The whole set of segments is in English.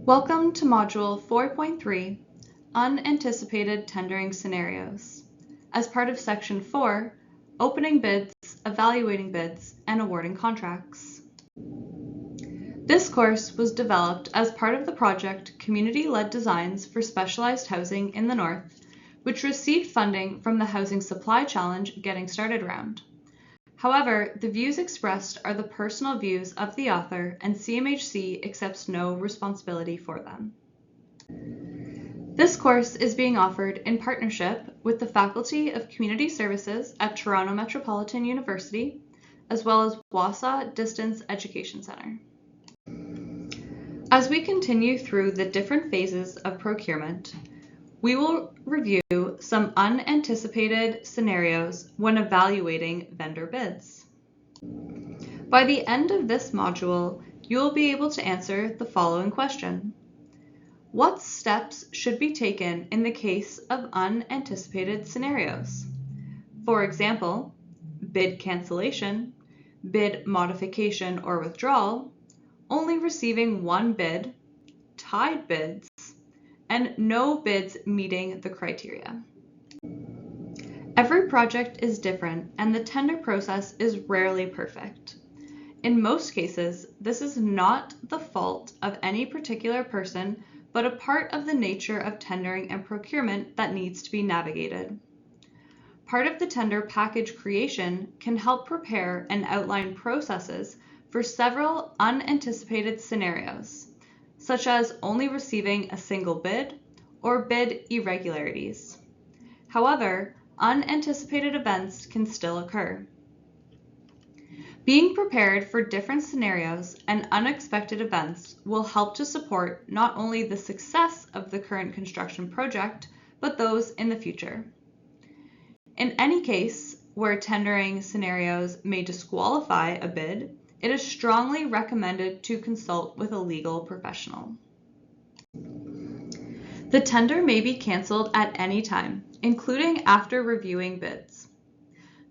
Welcome to Module 4.3, Unanticipated Tendering Scenarios, as part of Section 4, Opening Bids, Evaluating Bids, and Awarding Contracts. This course was developed as part of the project Community-Led Designs for Specialized Housing in the North, which received funding from the Housing Supply Challenge Getting Started round. However, the views expressed are the personal views of the author, and CMHC accepts no responsibility for them. This course is being offered in partnership with the Faculty of Community Services at Toronto Metropolitan University, as well as Wausau Distance Education Centre. As we continue through the different phases of procurement, we will review some unanticipated scenarios when evaluating vendor bids. By the end of this module, you will be able to answer the following question. What steps should be taken in the case of unanticipated scenarios? For example, bid cancellation, bid modification or withdrawal, only receiving one bid, tied bids, and no bids meeting the criteria. Every project is different, and the tender process is rarely perfect. In most cases, this is not the fault of any particular person, but a part of the nature of tendering and procurement that needs to be navigated. Part of the tender package creation can help prepare and outline processes for several unanticipated scenarios, such as only receiving a single bid or bid irregularities. However, unanticipated events can still occur. Being prepared for different scenarios and unexpected events will help to support not only the success of the current construction project, but those in the future. In any case where tendering scenarios may disqualify a bid, it is strongly recommended to consult with a legal professional. The tender may be canceled at any time, including after reviewing bids.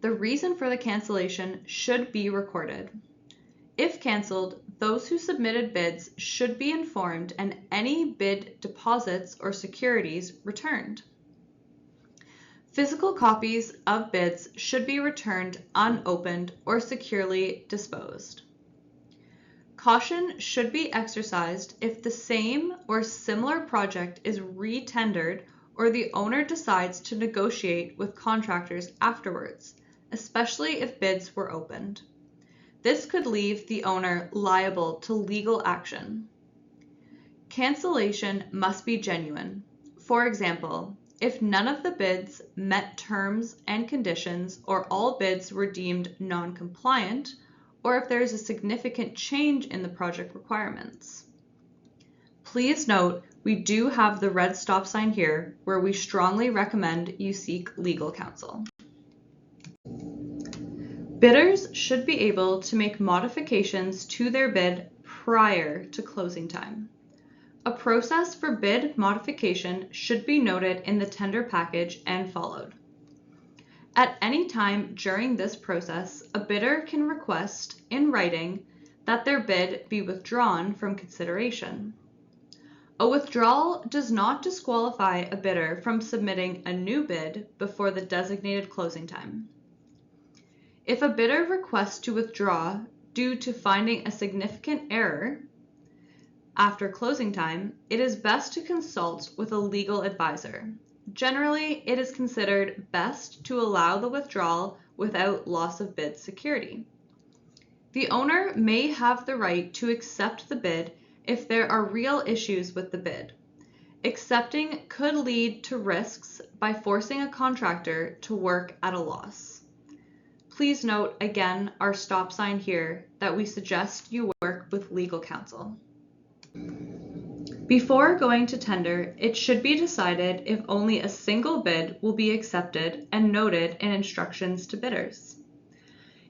The reason for the cancellation should be recorded. If canceled, those who submitted bids should be informed and any bid deposits or securities returned. Physical copies of bids should be returned unopened or securely disposed. Caution should be exercised if the same or similar project is re-tendered or the owner decides to negotiate with contractors afterwards, especially if bids were opened. This could leave the owner liable to legal action. Cancellation must be genuine. For example, if none of the bids met terms and conditions or all bids were deemed non-compliant, or if there is a significant change in the project requirements. Please note, we do have the red stop sign here where we strongly recommend you seek legal counsel. Bidders should be able to make modifications to their bid prior to closing time. A process for bid modification should be noted in the tender package and followed. At any time during this process, a bidder can request in writing that their bid be withdrawn from consideration. A withdrawal does not disqualify a bidder from submitting a new bid before the designated closing time. If a bidder requests to withdraw due to finding a significant error after closing time, it is best to consult with a legal advisor. Generally, it is considered best to allow the withdrawal without loss of bid security. The owner may have the right to accept the bid if there are real issues with the bid. Accepting could lead to risks by forcing a contractor to work at a loss. Please note again our stop sign here that we suggest you work with legal counsel. Before going to tender, it should be decided if only a single bid will be accepted and noted in instructions to bidders.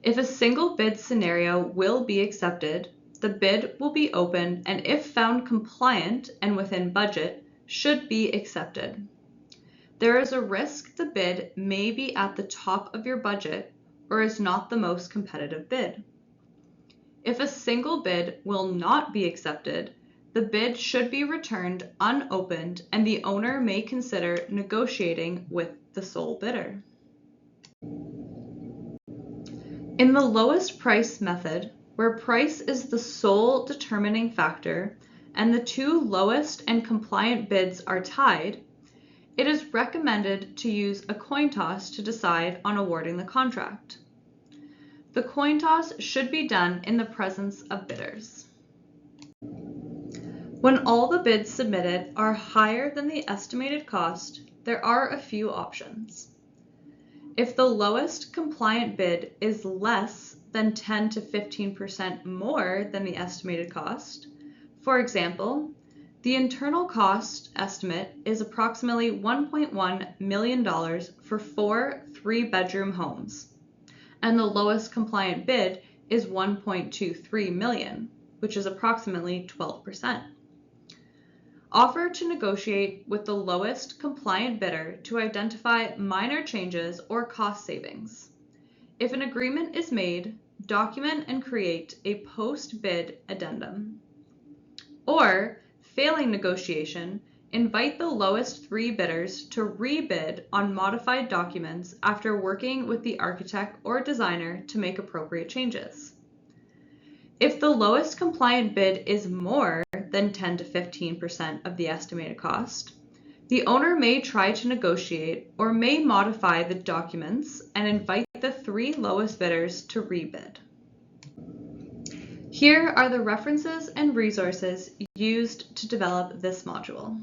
If a single bid scenario will be accepted, the bid will be opened and if found compliant and within budget, should be accepted. There is a risk the bid may be at the top of your budget or is not the most competitive bid. If a single bid will not be accepted, the bid should be returned unopened and the owner may consider negotiating with the sole bidder. In the lowest price method, where price is the sole determining factor and the two lowest and compliant bids are tied, it is recommended to use a coin toss to decide on awarding the contract. The coin toss should be done in the presence of bidders. When all the bids submitted are higher than the estimated cost, there are a few options. If the lowest compliant bid is less than 10 to 15% more than the estimated cost, for example, the internal cost estimate is approximately $1.1 million for 4 3-bedroom homes, and the lowest compliant bid is $1.23 million, which is approximately 12%. Offer to negotiate with the lowest compliant bidder to identify minor changes or cost savings. If an agreement is made, document and create a post-bid addendum. Or, failing negotiation, invite the lowest 3 bidders to rebid on modified documents after working with the architect or designer to make appropriate changes. If the lowest compliant bid is more than 10 to 15% of the estimated cost, the owner may try to negotiate or may modify the documents and invite the 3 lowest bidders to rebid. Here are the references and resources used to develop this module.